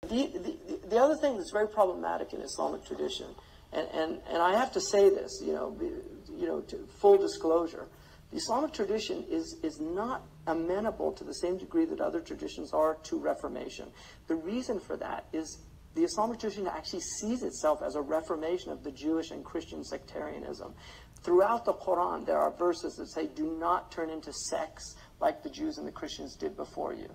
The other thing that's very problematic in Islamic tradition, and I have to say this, to full disclosure, the Islamic tradition is not amenable to the same degree that other traditions are to reformation. The reason for that is the Islamic tradition actually sees itself as a reformation of the Jewish and Christian sectarianism. Throughout the Quran, there are verses that say, do not turn into sects like the Jews and the Christians did before you.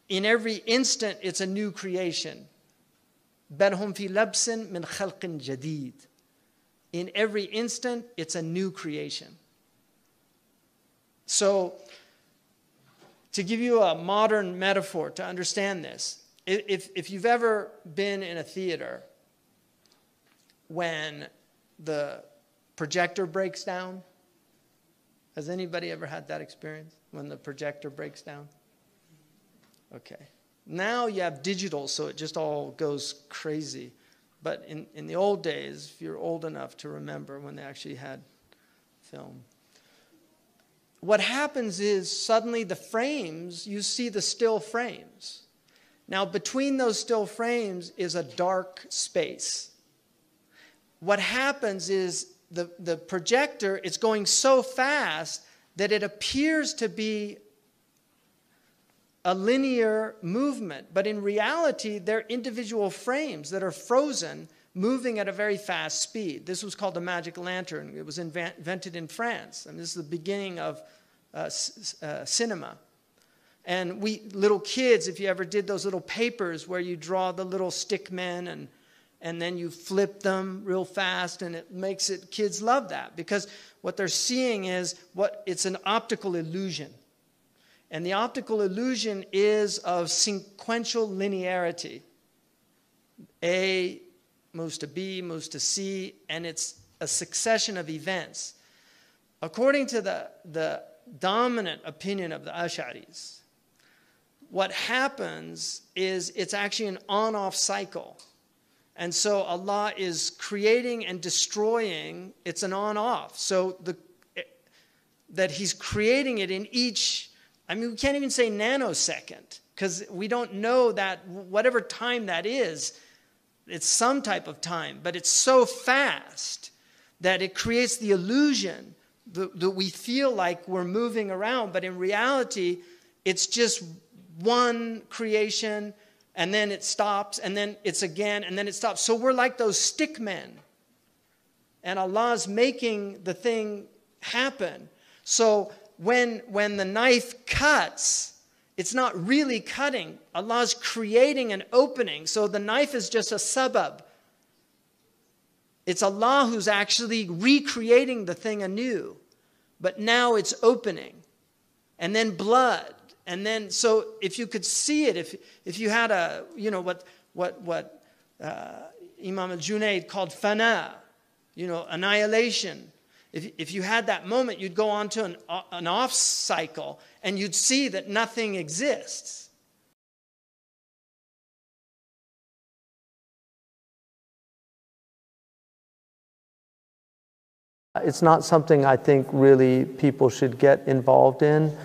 In every instant, it's a new creation. بَلْ هُمْ فِي لَبْسٍ مِّنْ خَلْقٍ جَدِيدٍ. In every instant, it's a new creation. So, to give you a modern metaphor to understand this, if you've ever been in a theater when the projector breaks down, has anybody ever had that experience when the projector breaks down? Okay. Now you have digital, so it just all goes crazy. But in the old days, if you're old enough to remember when they actually had film, what happens is suddenly the frames, you see the still frames. Now between those still frames is a dark space. What happens is the projector, it's going so fast that it appears to be a linear movement, but in reality, they're individual frames that are frozen, moving at a very fast speed. This was called the magic lantern. It was invented in France, and this is the beginning of cinema. And we, little kids, if you ever did those little papers where you draw the little stick men and then you flip them real fast, and it makes it, kids love that, because what they're seeing is it's an optical illusion. And the optical illusion is of sequential linearity. A moves to B, moves to C, and it's a succession of events. According to the dominant opinion of the Ash'aris, what happens is it's actually an on-off cycle. And so Allah is creating and destroying, it's an on-off. So that He's creating it in each I mean, we can't even say nanosecond, because we don't know that whatever time that is, it's some type of time, but it's so fast that it creates the illusion that we feel like we're moving around, but in reality, it's just one creation, and then it stops, and then it's again, and then it stops. So we're like those stick men, and Allah's making the thing happen. So when the knife cuts, it's not really cutting. Allah's creating an opening. So the knife is just a sabab. It's Allah who's actually recreating the thing anew. But now it's opening. And then blood. And then, so if you could see it, if you had a, you know, what Imam al-Junayd called fana, you know, annihilation. If you had that moment, you'd go on to an off cycle, and you'd see that nothing exists. It's not something I think really people should get involved in.